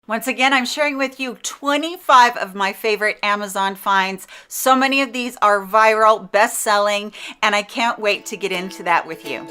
Once again, I'm sharing with you 25 of my favorite Amazon finds. So many of these are viral, best-selling, and I can't wait to get into that with you.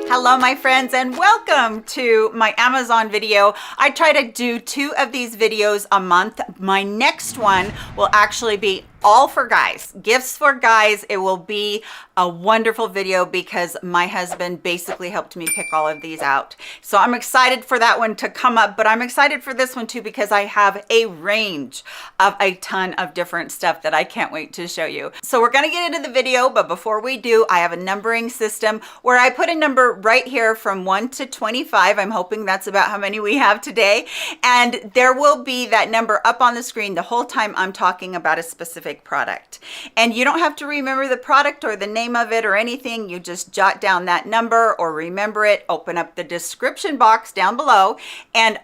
Hello, my friends, and welcome to my Amazon video. I try to do 2 of these videos a month. My next one will actually be all for guys, gifts for guys. It will be a wonderful video because my husband basically helped me pick all of these out. So I'm excited for that one to come up, but I'm excited for this one too because I have a range of a ton of different stuff that I can't wait to show you. So we're gonna get into the video, but before we do, I have a numbering system where I put a number right here from 1 to 25. I'm hoping that's about how many we have today. And there will be that number up on the screen the whole time I'm talking about a specific product. And you don't have to remember the product or the name of it or anything. You just jot down that number or remember it, open up the description box down below, and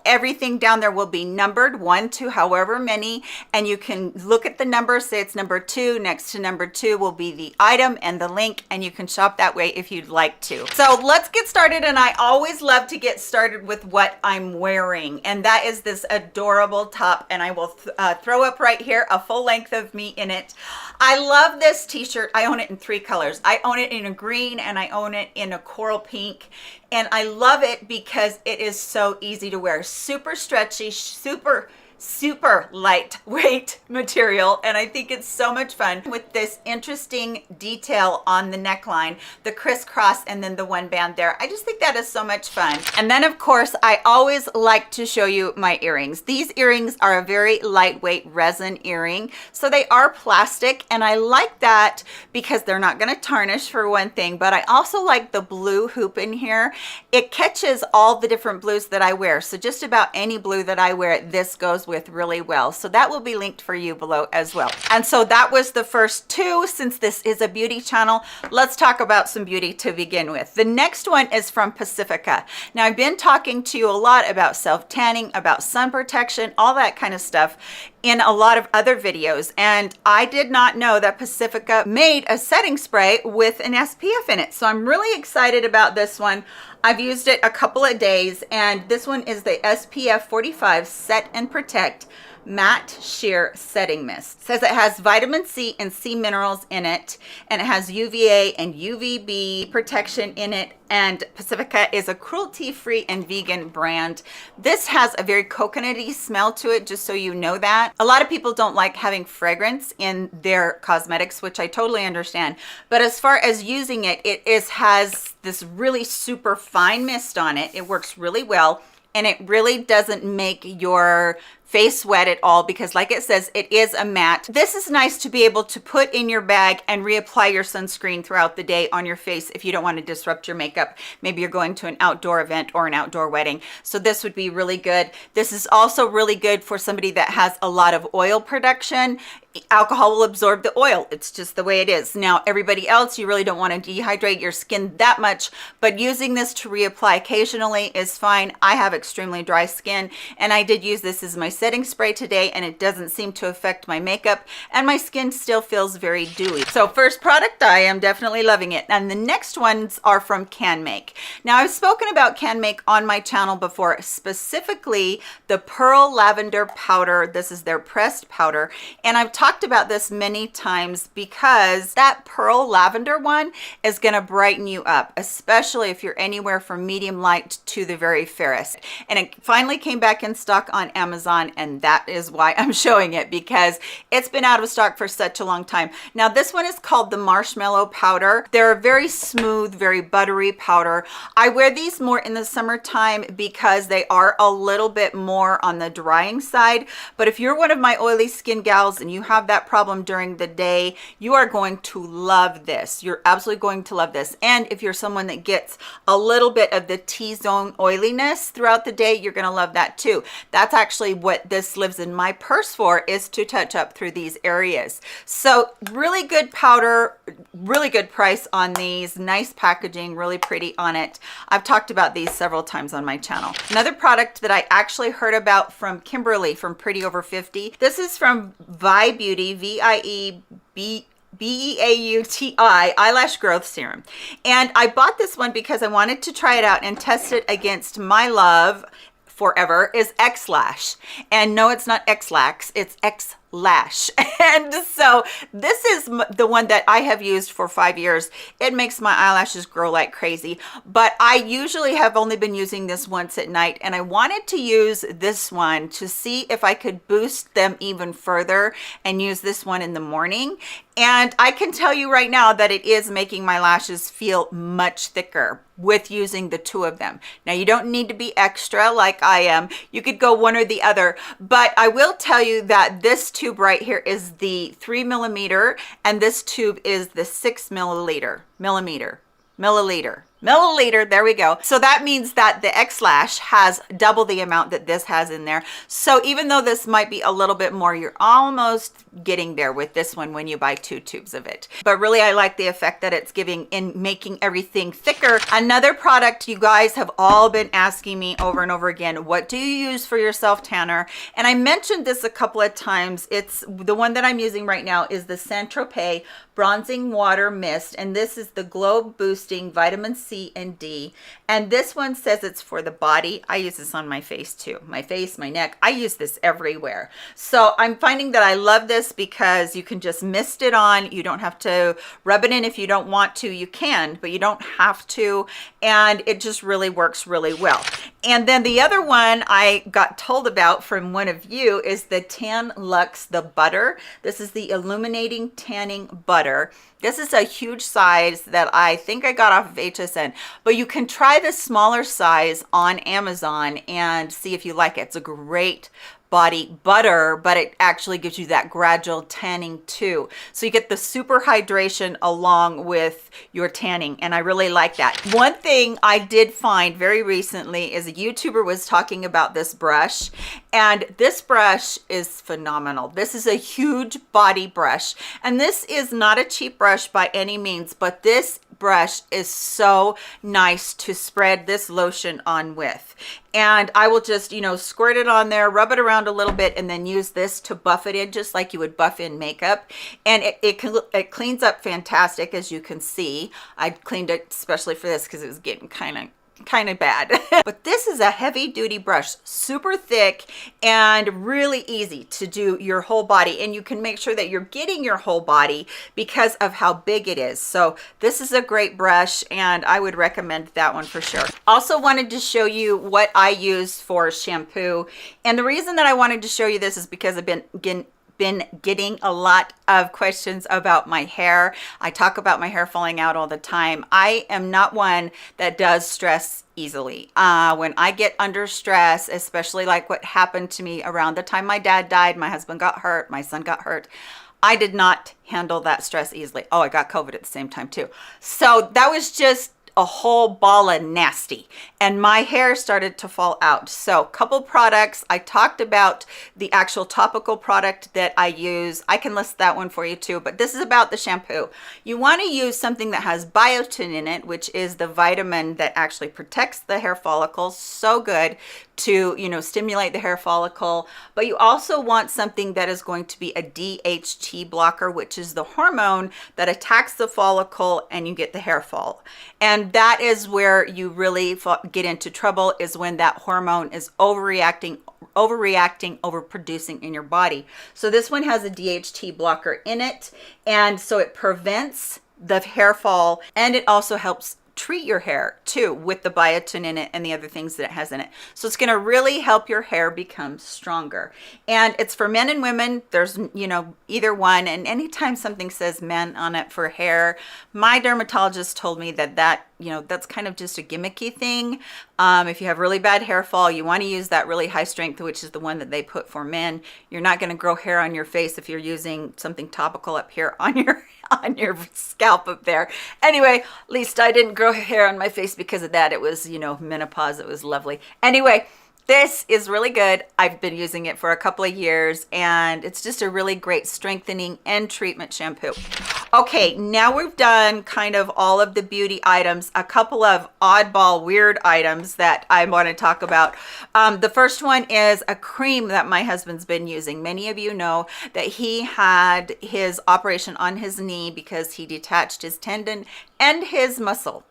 everything down there will be numbered 1 to however many, and you can look at the number, say it's number 2. Next to number 2 will be the item and the link, and you can shop that way if you'd like to. So let's get started, and I always love to get started with what I'm wearing, and that is this adorable top, and I will throw up right here a full length of me in it. I love this t-shirt. I own it in 3 colors. I own it in a green and I own it in a coral pink, and I love it because it is so easy to wear. Super stretchy, super lightweight material, and I think it's so much fun with this interesting detail on the neckline, the crisscross, and then the one band there. I just think that is so much fun. And then of course I always like to show you my earrings. These earrings are a very lightweight resin earring, so they are plastic, and I like that because they're not going to tarnish for one thing, but I also like the blue hoop in here. It catches all the different blues that I wear, so just about any blue that I wear, this goes with really well. So that will be linked for you below as well. And so that was the first 2. Since this is a beauty channel, let's talk about some beauty to begin with. The next one is from Pacifica. Now I've been talking to you a lot about self-tanning, about sun protection, all that kind of stuff in a lot of other videos, and I did not know that Pacifica made a setting spray with an SPF in it. So I'm really excited about this one. I've used it a couple of days, and this one is the SPF 45 Set and Protect Matte Sheer Setting Mist. It says it has vitamin C and C minerals in it, and it has UVA and UVB protection in it, and Pacifica is a cruelty-free and vegan brand. This has a very coconutty smell to it, just so you know that. A lot of people don't like having fragrance in their cosmetics, which I totally understand, but as far as using it, has this really super fine mist on it. It works really well, and it really doesn't make your face wet at all because, like it says, it is a matte. This is nice to be able to put in your bag and reapply your sunscreen throughout the day on your face if you don't want to disrupt your makeup. Maybe you're going to an outdoor event or an outdoor wedding. So this would be really good. This is also really good for somebody that has a lot of oil production. Alcohol will absorb the oil. It's just the way it is. Now, everybody else, you really don't want to dehydrate your skin that much, but using this to reapply occasionally is fine. I have extremely dry skin, and I did use this as my setting spray today, and it doesn't seem to affect my makeup, and my skin still feels very dewy. So first product, I am definitely loving it. And the next ones are from CanMake. Now, I've spoken about CanMake on my channel before, specifically the Pearl Lavender Powder. This is their pressed powder, and I've talked about this many times because that pearl lavender one is going to brighten you up, especially if you're anywhere from medium light to the very fairest. And it finally came back in stock on Amazon, and that is why I'm showing it, because it's been out of stock for such a long time. Now this one is called the Marshmallow Powder. They're a very smooth, very buttery powder. I wear these more in the summertime because they are a little bit more on the drying side, but if you're one of my oily skin gals and you have that problem during the day, you are going to love this. You're absolutely going to love this. And if you're someone that gets a little bit of the T-zone oiliness throughout the day, you're going to love that too. That's actually what this lives in my purse for, is to touch up through these areas. So really good powder, really good price on these, nice packaging, really pretty on it. I've talked about these several times on my channel. Another product that I actually heard about from Kimberly from Pretty Over 50. This is from Vi Beauty, VIEB Beauti eyelash growth serum. And I bought this one because I wanted to try it out and test it against my love forever is X-Lash. And no, it's not X-Lax, it's X-Lash. And so this is the one that I have used for 5 years. It makes my eyelashes grow like crazy, but I usually have only been using this once at night, and I wanted to use this one to see if I could boost them even further and use this one in the morning. And I can tell you right now that it is making my lashes feel much thicker with using the two of them. Now, you don't need to be extra like I am. You could go one or the other, but I will tell you that this tube right here is the 3mm, and this tube is the 6 milliliter. There we go. So that means that the X-Lash has double the amount that this has in there. So even though this might be a little bit more, you're almost getting there with this one when you buy 2 tubes of it. But really, I like the effect that it's giving in making everything thicker. Another product you guys have all been asking me over and over again, what do you use for your self tanner? And I mentioned this a couple of times. It's the one that I'm using right now is the Saint Tropez Bronzing Water Mist, and this is the Glow Boosting Vitamin C and D. And this one says it's for the body. I use this on my face too. My face, my neck, I use this everywhere. So I'm finding that I love this because you can just mist it on. You don't have to rub it in if you don't want to. You can, but you don't have to. And it just really works really well. And then the other one I got told about from one of you is the Tan Luxe, the butter. This is the Illuminating Tanning Butter. This is a huge size that I think I got off of HSN, but you can try the smaller size on Amazon and see if you like it. It's a great body butter, but it actually gives you that gradual tanning too. So you get the super hydration along with your tanning, and I really like that. One thing I did find very recently is a YouTuber was talking about this brush, and this brush is phenomenal. This is a huge body brush, and this is not a cheap brush by any means, but this brush is so nice to spread this lotion on with. And I will just, you know, squirt it on there, rub it around a little bit, and then use this to buff it in just like you would buff in makeup. And it cleans up fantastic, as you can see. I cleaned it especially for this because it was getting kind of bad. But this is a heavy duty brush, super thick and really easy to do your whole body, and you can make sure that you're getting your whole body because of how big it is. So this is a great brush, and I would recommend that one for sure. Also wanted to show you what I use for shampoo, and the reason that I wanted to show you this is because I've been getting a lot of questions about my hair. I talk about my hair falling out all the time. I am not one that does stress easily. When I get under stress, especially like what happened to me around the time my dad died, my husband got hurt, my son got hurt, I did not handle that stress easily. Oh, I got COVID at the same time too. So that was just a whole ball of nasty, and my hair started to fall out. So couple products, I talked about the actual topical product that I use. I can list that one for you too, but this is about the shampoo. You want to use something that has biotin in it, which is the vitamin that actually protects the hair follicles. So good to, you know, stimulate the hair follicle. But you also want something that is going to be a DHT blocker, which is the hormone that attacks the follicle and you get the hair fall. And that is where you really get into trouble, is when that hormone is overreacting, overproducing in your body. So this one has a DHT blocker in it, and so it prevents the hair fall, and it also helps treat your hair too with the biotin in it and the other things that it has in it. So it's going to really help your hair become stronger. And it's for men and women. There's, you know, either one. And anytime something says men on it for hair, my dermatologist told me that you know, that's kind of just a gimmicky thing. If you have really bad hair fall, you want to use that really high strength, which is the one that they put for men. You're not going to grow hair on your face if you're using something topical up here on your scalp up there. Anyway, at least I didn't grow hair on my face because of that. It was, you know, menopause. It was lovely. Anyway, This is really good. I've been using it for a couple of years, and it's just a really great strengthening and treatment shampoo. Okay, now we've done kind of all of the beauty items, a couple of oddball weird items that I want to talk about. The first one is a cream that my husband's been using. Many of you know that he had his operation on his knee because he detached his tendon and his muscle.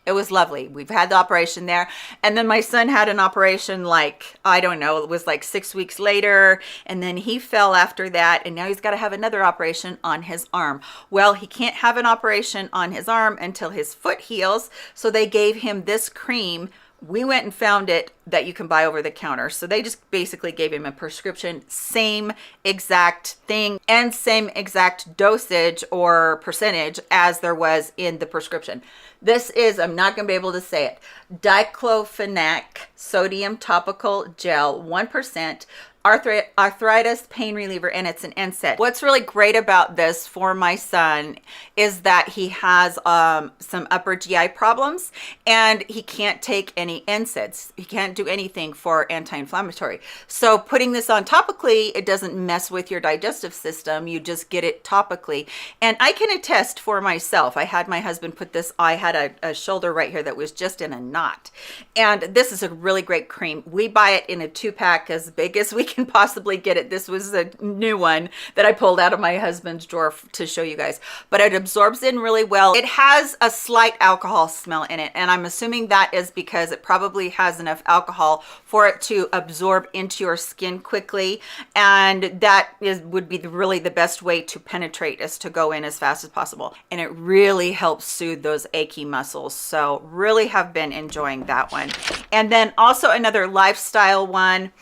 It was lovely. We've had the operation there. And then my son had an operation like, I don't know, it was like 6 weeks later. And then he fell after that. And now he's got to have another operation on his arm. Well, he can't have an operation on his arm until his foot heals. So they gave him this cream. We went and found it that you can buy over the counter. So they just basically gave him a prescription, same exact thing and same exact dosage or percentage as there was in the prescription. This is, I'm not going to be able to say it, diclofenac sodium topical gel, 1%. Arthritis pain reliever, and it's an NSAID. What's really great about this for my son is that he has some upper GI problems and he can't take any NSAIDs. He can't do anything for anti-inflammatory. So putting this on topically, it doesn't mess with your digestive system. You just get it topically. And I can attest for myself. I had my husband put this, I had a shoulder right here that was just in a knot. And this is a really great cream. We buy it in a 2-pack as big as we can possibly get it. This was a new one that I pulled out of my husband's drawer to show you guys, but it absorbs in really well. It has a slight alcohol smell in it, and I'm assuming that is because it probably has enough alcohol for it to absorb into your skin quickly, and that would be really the best way to penetrate, is to go in as fast as possible. And it really helps soothe those achy muscles. So really have been enjoying that one. And then also another lifestyle one.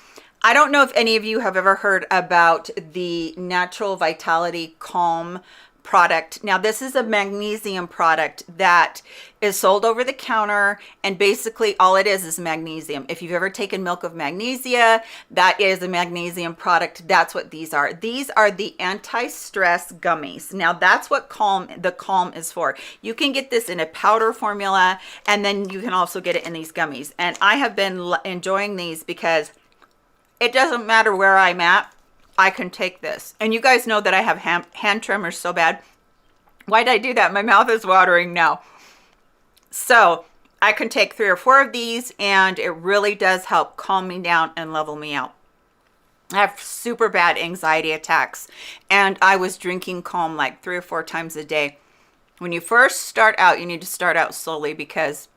I don't know if any of you have ever heard about the Natural Vitality Calm product. Now, this is a magnesium product that is sold over the counter, and basically all it is magnesium. If you've ever taken milk of magnesia, that is a magnesium product. That's what these are. These are the anti-stress gummies. Now, that's what the Calm is for. You can get this in a powder formula, and then you can also get it in these gummies. And I have been enjoying these because it doesn't matter where I'm at, I can take this. And you guys know that I have hand tremors so bad. Why did I do that? My mouth is watering now. So I can take 3 or 4 of these, and it really does help calm me down and level me out. I have super bad anxiety attacks, and I was drinking Calm like 3 or 4 times a day. When you first start out, you need to start out slowly because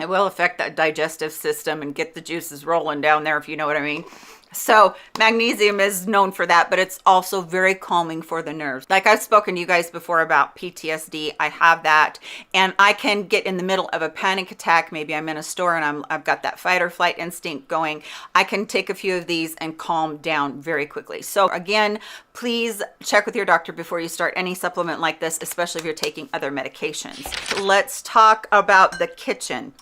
it will affect that digestive system and get the juices rolling down there, if you know what I mean. So magnesium is known for that, but it's also very calming for the nerves. Like I've spoken to you guys before about PTSD. I have that, and I can get in the middle of a panic attack. Maybe I'm in a store and I've got that fight or flight instinct going. I can take a few of these and calm down very quickly. So again, please check with your doctor before you start any supplement like this, especially if you're taking other medications. Let's talk about the kitchen.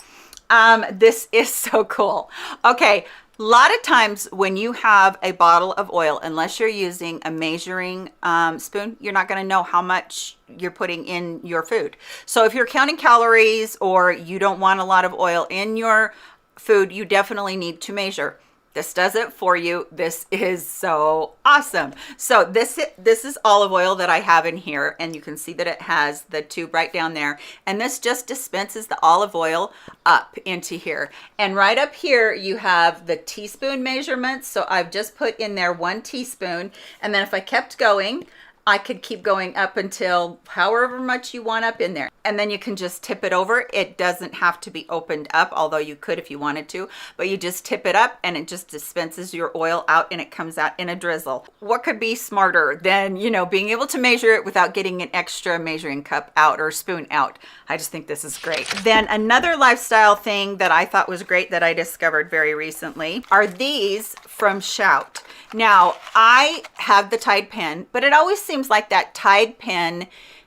This is so cool. Okay. A lot of times when you have a bottle of oil, unless you're using a measuring spoon, you're not going to know how much you're putting in your food. So if you're counting calories or you don't want a lot of oil in your food, you definitely need to measure. This does it for you. This is so awesome. So this is olive oil that I have in here, and you can see that it has the tube right down there. And this just dispenses the olive oil up into here. And right up here, you have the teaspoon measurements. So I've just put in there 1 teaspoon. And then if I kept going, I could keep going up until however much you want up in there. And then you can just tip it over. It doesn't have to be opened up, although you could if you wanted to, but you just tip it up and it just dispenses your oil out and it comes out in a drizzle. What could be smarter than, being able to measure it without getting an extra measuring cup out or spoon out? I just think this is great. Then another lifestyle thing that I thought was great that I discovered very recently are these from Shout. Now, I have the Tide pen, but it always seems like that Tide pen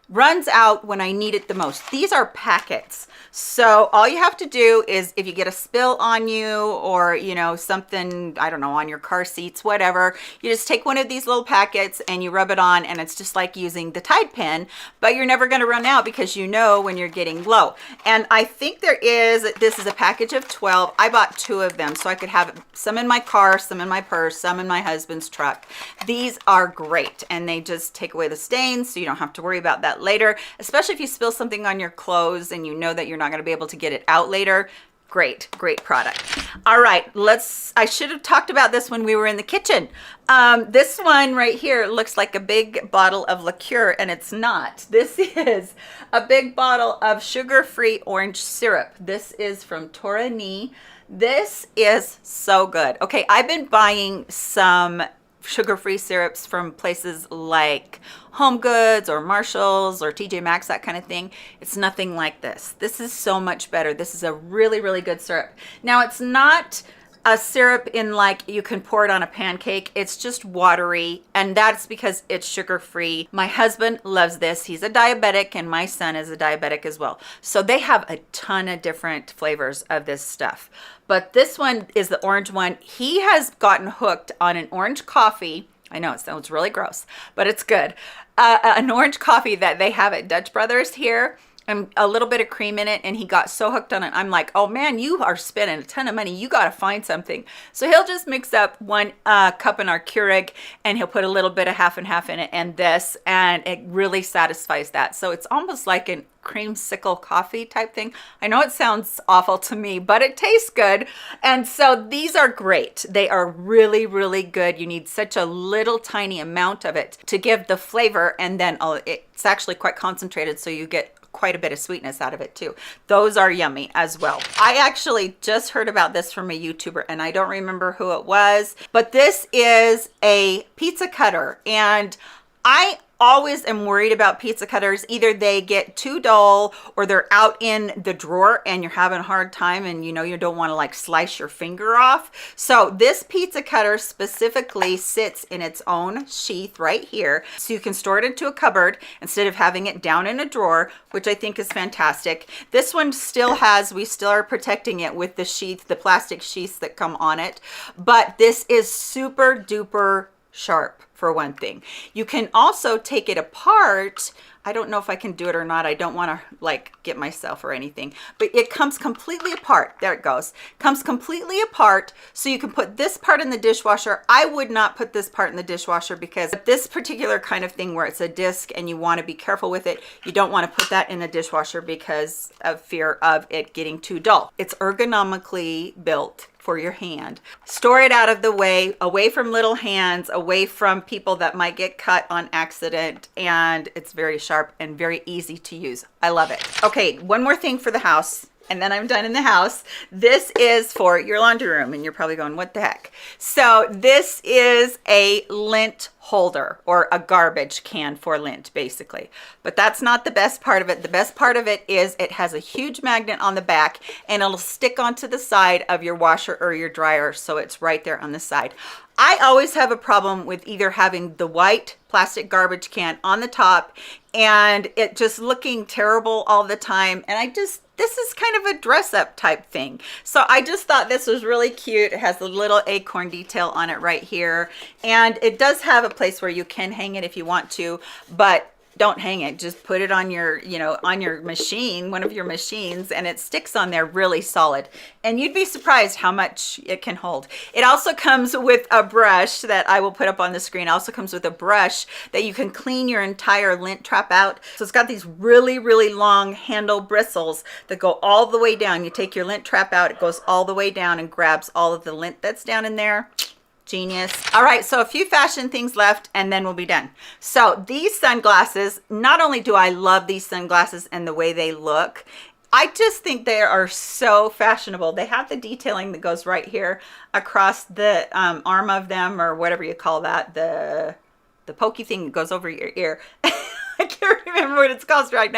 runs out when I need it the most. These are packets. So all you have to do is, if you get a spill on you or, you know, something, I don't know, on your car seats, whatever, you just take one of these little packets and you rub it on, and it's just like using the Tide pen, but you're never going to run out because you know when you're getting low. And I think this is a package of 12. I bought 2 of them so I could have some in my car, some in my purse, some in my husband's truck. These are great, and they just take away the stains, so you don't have to worry about that later, especially if you spill something on your clothes and you know that you're not going to be able to get it out later. Great product. All right, I should have talked about this when we were in the kitchen. This one right here looks like a big bottle of liqueur, and it's not. This is a big bottle of sugar-free orange syrup. This is from Torani. This is so good. Okay, I've been buying some sugar-free syrups from places like Home Goods or Marshalls or TJ Maxx, that kind of thing. It's nothing like this. This is so much better. This is a really, really good syrup. Now, it's not a syrup in like you can pour it on a pancake. It's just watery, and that's because it's sugar-free. My husband loves this. He's a diabetic, and my son is a diabetic as well. So they have a ton of different flavors of this stuff. But this one is the orange one. He has gotten hooked on an orange coffee. I know it sounds really gross, but it's good. An orange coffee that they have at Dutch Brothers here, and a little bit of cream in it, and he got so hooked on it. I'm like, oh man, you are spending a ton of money. You got to find something. So he'll just mix up 1 cup in our Keurig, and he'll put a little bit of half and half in it and this, and it really satisfies that. So it's almost like an creamsicle coffee type thing. I know it sounds awful to me, but it tastes good. And so these are great. They are really, really good. You need such a little tiny amount of it to give the flavor, and then it's actually quite concentrated, so you get quite a bit of sweetness out of it too. Those are yummy as well. I actually just heard about this from a YouTuber, and I don't remember who it was, but this is a pizza cutter, and I always am worried about pizza cutters. Either they get too dull, or they're out in the drawer and you're having a hard time, and you know you don't want to like slice your finger off. So this pizza cutter specifically sits in its own sheath right here, so you can store it into a cupboard instead of having it down in a drawer, which I think is fantastic. This one we still are protecting it with the sheath, the plastic sheaths that come on it, but this is super duper sharp. For one thing, you can also take it apart. I don't know if I can do it or not. I don't want to like get myself or anything, but it comes completely apart. There it goes. Comes completely apart. So you can put this part in the dishwasher. I would not put this part in the dishwasher, because this particular kind of thing where it's a disc and you want to be careful with it, you don't want to put that in the dishwasher because of fear of it getting too dull. It's ergonomically built for your hand. Store it out of the way, away from little hands, away from people that might get cut on accident, and it's very sharp and very easy to use. I love it. Okay, one more thing for the house, and then I'm done in the house. This is for your laundry room, and you're probably going, what the heck? So this is a lint holder, or a garbage can for lint, basically. But that's not the best part of it. The best part of it is it has a huge magnet on the back, and it'll stick onto the side of your washer or your dryer, so it's right there on the side. I always have a problem with either having the white plastic garbage can on the top and it just looking terrible all the time, and this is kind of a dress-up type thing. So I just thought this was really cute. It has a little acorn detail on it right here, and it does have a place where you can hang it if you want to, but don't hang it. Just put it on your, on your machine, one of your machines, and it sticks on there really solid. And you'd be surprised how much it can hold. It also comes with a brush that I will put up on the screen. It also comes with a brush that you can clean your entire lint trap out. So it's got these really, really long handle bristles that go all the way down. You take your lint trap out, it goes all the way down and grabs all of the lint that's down in there. Genius. All right, so a few fashion things left and then we'll be done. So these sunglasses, not only do I love these sunglasses and the way they look, I just think they are so fashionable. They have the detailing that goes right here across the arm of them, or whatever you call that, the pokey thing that goes over your ear. I can't remember what it's called right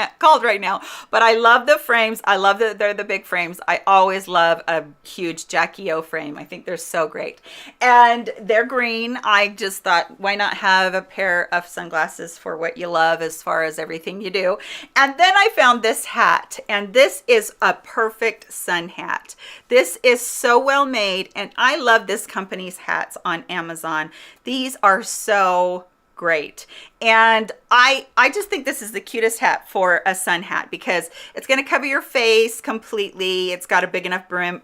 now, but I love the frames. I love that they're the big frames. I always love a huge Jackie O frame. I think they're so great. And they're green. I just thought, why not have a pair of sunglasses for what you love as far as everything you do? And then I found this hat, and this is a perfect sun hat. This is so well made, and I love this company's hats on Amazon. These are so great. And I just think this is the cutest hat for a sun hat because it's going to cover your face completely. It's got a big enough brim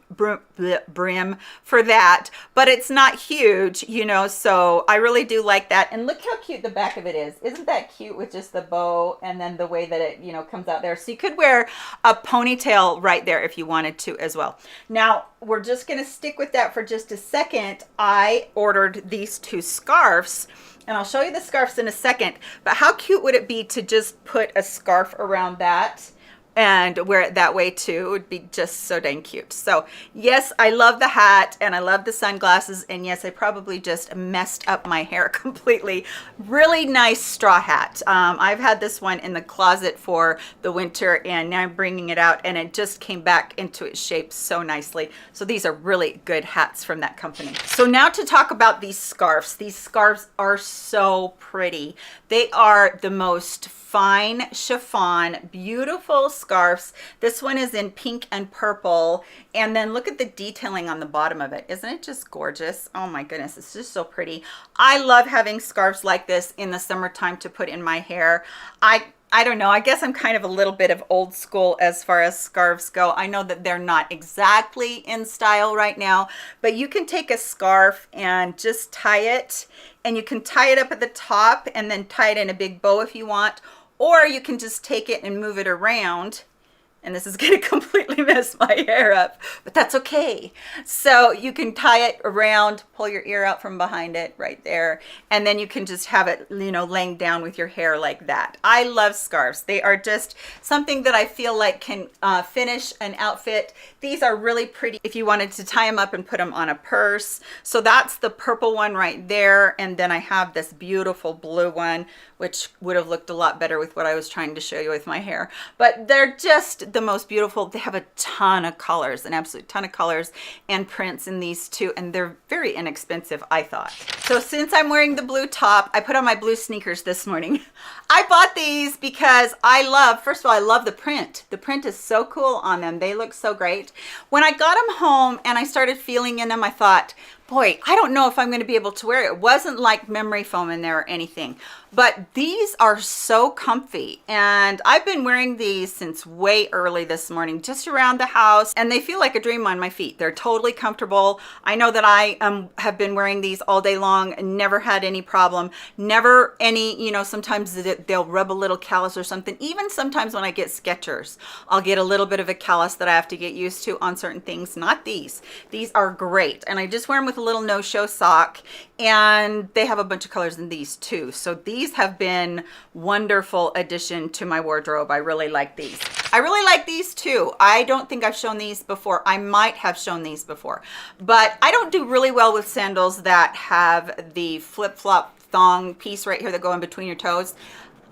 for that, but it's not huge, you know, so I really do like that. And look how cute the back of it is. Isn't that cute with just the bow and then the way that it, you know, comes out there? So you could wear a ponytail right there if you wanted to as well. Now, we're just going to stick with that for just a second. I ordered these two scarves, and I'll show you the scarves in a second, but how cute would it be to just put a scarf around that and wear it that way too? It would be just so dang cute. So yes, I love the hat and I love the sunglasses, and yes, I probably just messed up my hair completely. Really nice straw hat. I've had this one in the closet for the winter, and now I'm bringing it out and it just came back into its shape so nicely. So these are really good hats from that company. So now to talk about these scarves. These scarves are so pretty. They are the most fine chiffon, beautiful scarves. This one is in pink and purple, and then look at the detailing on the bottom of it. Isn't it just gorgeous? Oh my goodness, it's just so pretty. I love having scarves like this in the summertime to put in my hair. I don't know, I guess I'm kind of a little bit of old school as far as scarves go. I know that they're not exactly in style right now, but you can take a scarf and just tie it, and you can tie it up at the top and then tie it in a big bow if you want, or you can just take it and move it around. And this is going to completely mess my hair up, but that's okay. So you can tie it around, pull your ear out from behind it right there, and then you can just have it, you know, laying down with your hair like that. I love scarves. They are just something that I feel like can finish an outfit. These are really pretty if you wanted to tie them up and put them on a purse. So that's the purple one right there. And then I have this beautiful blue one, which would have looked a lot better with what I was trying to show you with my hair. But they're just the most beautiful. They have a ton of colors, an absolute ton of colors and prints in these two, and they're very inexpensive, I thought. So since I'm wearing the blue top, I put on my blue sneakers this morning. I bought these because I love, first of all, I love the print. The print is so cool on them. They look so great. When I got them home and I started feeling in them, I thought, boy, I don't know if I'm going to be able to wear it. It wasn't like memory foam in there or anything, but these are so comfy. And I've been wearing these since way early this morning, just around the house, and they feel like a dream on my feet. They're totally comfortable. I know that I have been wearing these all day long and never had any problem, never any, you know, sometimes they'll rub a little callus or something. Even sometimes when I get Skechers, I'll get a little bit of a callus that I have to get used to on certain things. Not these. These are great. And I just wear them with a little no-show sock, and they have a bunch of colors in these too. So these have been wonderful addition to my wardrobe. I really like these. I really like these too. I don't think I've shown these before. I might have shown these before, but I don't do really well with sandals that have the flip-flop thong piece right here that go in between your toes.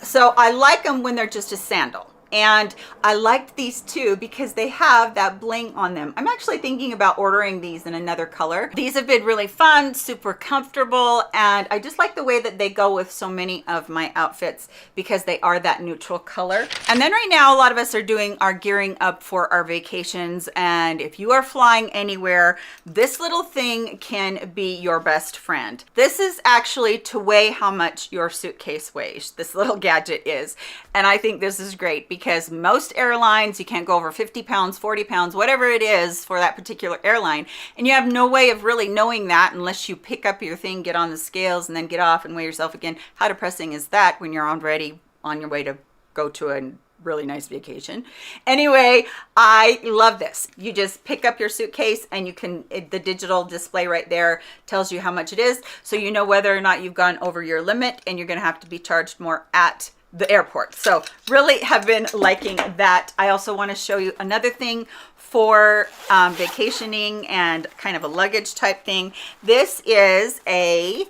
So I like them when they're just a sandal. And I liked these too because they have that bling on them. I'm actually thinking about ordering these in another color. These have been really fun, super comfortable, and I just like the way that they go with so many of my outfits because they are that neutral color. And then right now, a lot of us are gearing up for our vacations. And if you are flying anywhere, this little thing can be your best friend. This is actually to weigh how much your suitcase weighs. This little gadget is. And I think this is great because most airlines, you can't go over 50 pounds, 40 pounds, whatever it is for that particular airline. And you have no way of really knowing that unless you pick up your thing, get on the scales, and then get off and weigh yourself again. How depressing is that when you're already on your way to go to a really nice vacation? Anyway, I love this. You just pick up your suitcase and you can, the digital display right there tells you how much it is. So you know whether or not you've gone over your limit and you're going to have to be charged more at the airport. So really have been liking that. I also want to show you another thing for vacationing and kind of a luggage type thing. This is a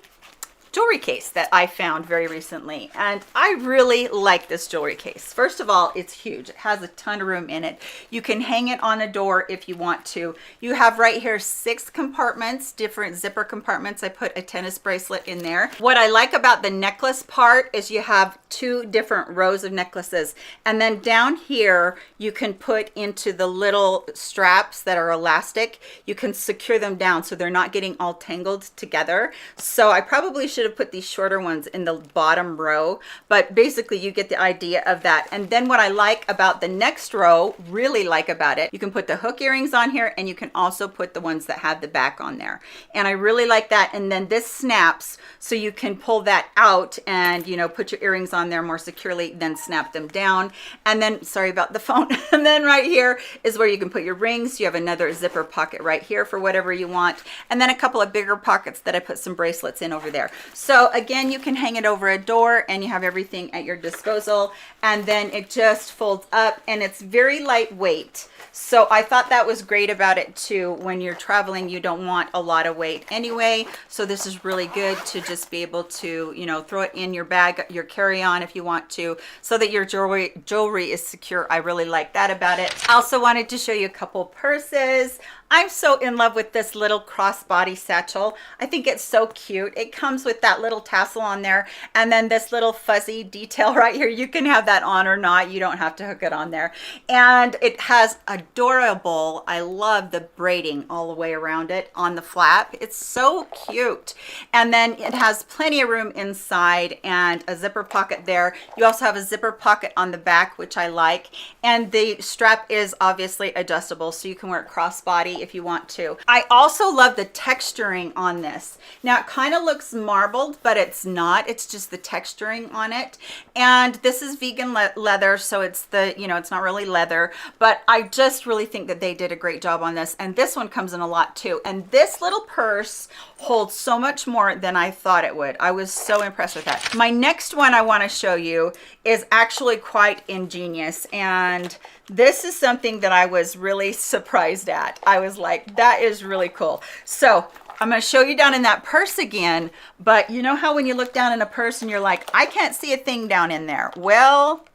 jewelry case that I found very recently, and I really like this jewelry case. First of all, it's huge. It has a ton of room in it. You can hang it on a door if you want to. You have right here 6 compartments, different zipper compartments. I put a tennis bracelet in there. What I like about the necklace part is you have 2 different rows of necklaces, and then down here you can put into the little straps that are elastic. You can secure them down so they're not getting all tangled together. So I probably should have put these shorter ones in the bottom row, but basically you get the idea of that. And then what I like about the next row, really like about it, you can put the hook earrings on here, and you can also put the ones that have the back on there. And I really like that. And then this snaps, so you can pull that out and, you know, put your earrings on there more securely, then snap them down. And then, sorry about the phone. And then right here is where you can put your rings. You have another zipper pocket right here for whatever you want. And then a couple of bigger pockets that I put some bracelets in over there. So again, you can hang it over a door and you have everything at your disposal. And then it just folds up, and it's very lightweight. So I thought that was great about it too. When you're traveling, you don't want a lot of weight anyway. So this is really good to just be able to, you know, throw it in your bag, your carry-on if you want to, so that your jewelry is secure. I really like that about it. I also wanted to show you a couple purses. I'm so in love with this little crossbody satchel. I think it's so cute. It comes with that little tassel on there, and then this little fuzzy detail right here. You can have that on or not. You don't have to hook it on there. And it has adorable, I love the braiding all the way around it on the flap. It's so cute. And then it has plenty of room inside and a zipper pocket there. You also have a zipper pocket on the back, which I like. And the strap is obviously adjustable, so you can wear it crossbody if you want to. I also love the texturing on this. Now it kind of looks marbled, but it's not. It's just the texturing on it. And this is vegan leather, so it's the, you know, it's not really leather, but I just really think that they did a great job on this. And this one comes in a lot too. And this little purse holds so much more than I thought it would. I was so impressed with that. My next one I want to show you is actually quite ingenious, and this is something that I was really surprised at. I was like, that is really cool. So I'm going to show you down in that purse again, but you know how when you look down in a purse and you're like, I can't see a thing down in there. Well,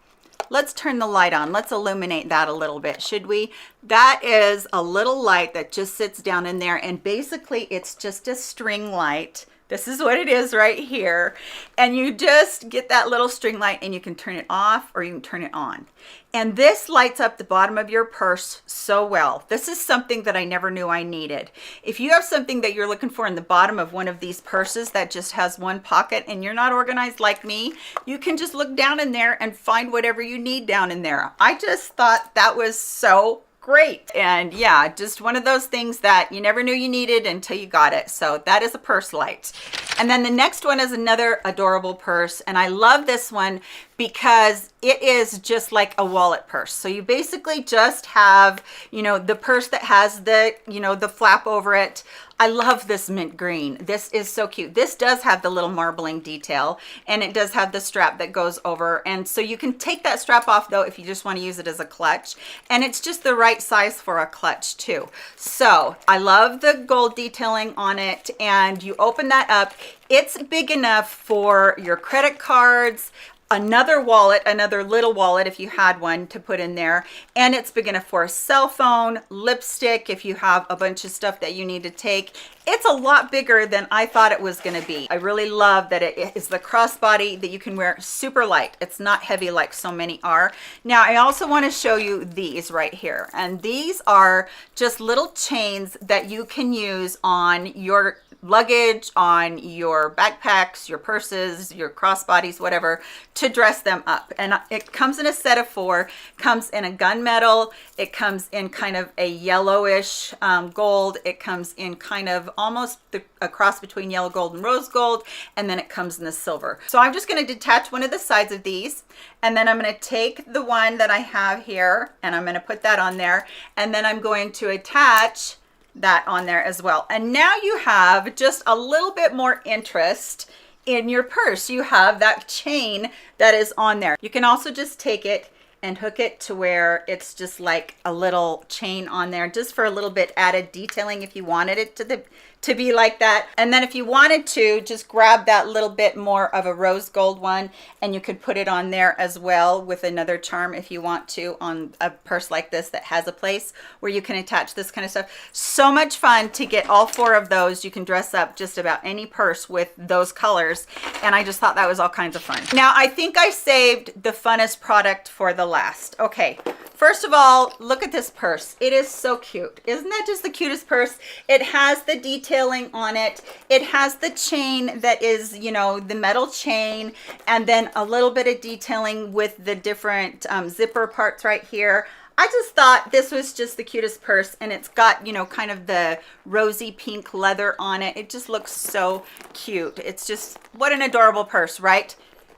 let's turn the light on. Let's illuminate that a little bit, should we? That is a little light that just sits down in there, and basically it's just a string light. This is what it is right here. And you just get that little string light, and you can turn it off or you can turn it on. And this lights up the bottom of your purse so well. This is something that I never knew I needed. If you have something that you're looking for in the bottom of one of these purses that just has one pocket and you're not organized like me, you can just look down in there and find whatever you need down in there. I just thought that was so great. And yeah, just one of those things that you never knew you needed until you got it. So that is a purse light. And then the next one is another adorable purse. And I love this one because it is just like a wallet purse. So you basically just have, you know, the purse that has the, you know, the flap over it. I love this mint green. This is so cute. This does have the little marbling detail, and it does have the strap that goes over. And so you can take that strap off though if you just want to use it as a clutch. And it's just the right size for a clutch too. So I love the gold detailing on it, and you open that up. It's big enough for your credit cards, another wallet, another little wallet if you had one to put in there, and it's big enough for a cell phone, lipstick if you have a bunch of stuff that you need to take. It's a lot bigger than I thought it was going to be. I really love that it is the crossbody that you can wear super light. It's not heavy like so many are. Now I also want to show you these right here, and these are just little chains that you can use on your luggage, on your backpacks, your purses, your crossbodies, whatever, to dress them up. And it comes in a set of 4, comes in a gunmetal, it comes in kind of a yellowish gold, it comes in kind of almost a cross between yellow gold and rose gold, and then it comes in the silver. So I'm just going to detach one of the sides of these, and then I'm going to take the one that I have here, and I'm going to put that on there, and then I'm going to attach that on there as well. And now you have just a little bit more interest in your purse. You have that chain that is on there. You can also just take it and hook it to where it's just like a little chain on there, just for a little bit added detailing if you wanted it to be like that. And then if you wanted to, just grab that little bit more of a rose gold one and you could put it on there as well with another charm if you want to, on a purse like this that has a place where you can attach this kind of stuff. So much fun to get all 4 of those. You can dress up just about any purse with those colors, and I just thought that was all kinds of fun. Now I think I saved the funnest product for the last. Okay, first of all, look at this purse. It is so cute. Isn't that just the cutest purse? It has the detailing on it. It has the chain that is, you know, the metal chain, and then a little bit of detailing with the different zipper parts right here. I just thought this was just the cutest purse, and it's got, you know, kind of the rosy pink leather on it. It just looks so cute. It's just, what an adorable purse, right?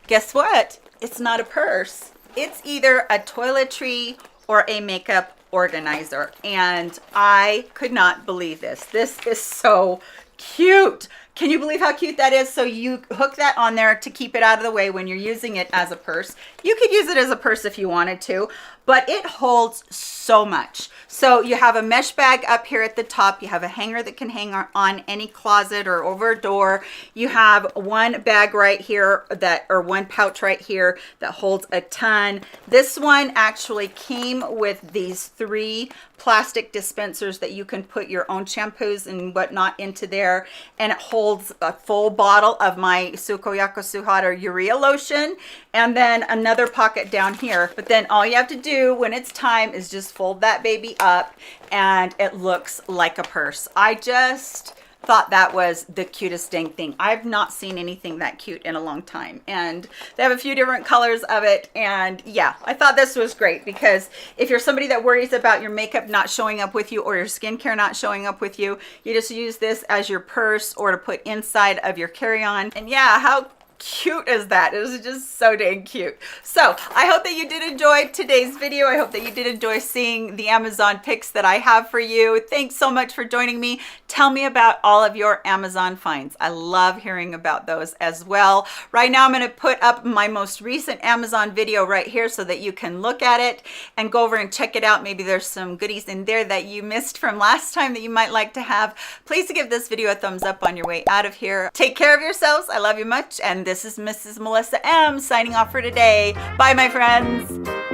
Guess what? It's not a purse. It's either a toiletry or a makeup organizer, and I could not believe this. This is so cute. Can you believe how cute that is? So you hook that on there to keep it out of the way when you're using it as a purse. You could use it as a purse if you wanted to, but it holds so much. So you have a mesh bag up here at the top. You have a hanger that can hang on any closet or over a door. You have one bag right here or one pouch right here that holds a ton. This one actually came with these 3 plastic dispensers that you can put your own shampoos and whatnot into there, and it holds a full bottle of my Sukoyako Suhara urea lotion, and then another pocket down here. But then all you have to do when it's time is just fold that baby up and it looks like a purse. I just thought that was the cutest dang thing. I've not seen anything that cute in a long time, and they have a few different colors of it. And yeah, I thought this was great, because if you're somebody that worries about your makeup not showing up with you or your skincare not showing up with you, you just use this as your purse or to put inside of your carry-on. And yeah, how cute is that? It was just so dang cute. So I hope that you did enjoy today's video. I hope that you did enjoy seeing the Amazon picks that I have for you. Thanks so much for joining me. Tell me about all of your Amazon finds. I love hearing about those as well. Right now I'm going to put up my most recent Amazon video right here so that you can look at it and go over and check it out. Maybe there's some goodies in there that you missed from last time that you might like to have. Please give this video a thumbs up on your way out of here. Take care of yourselves. I love you much, and this is Mrs. Melissa M signing off for today. Bye, my friends.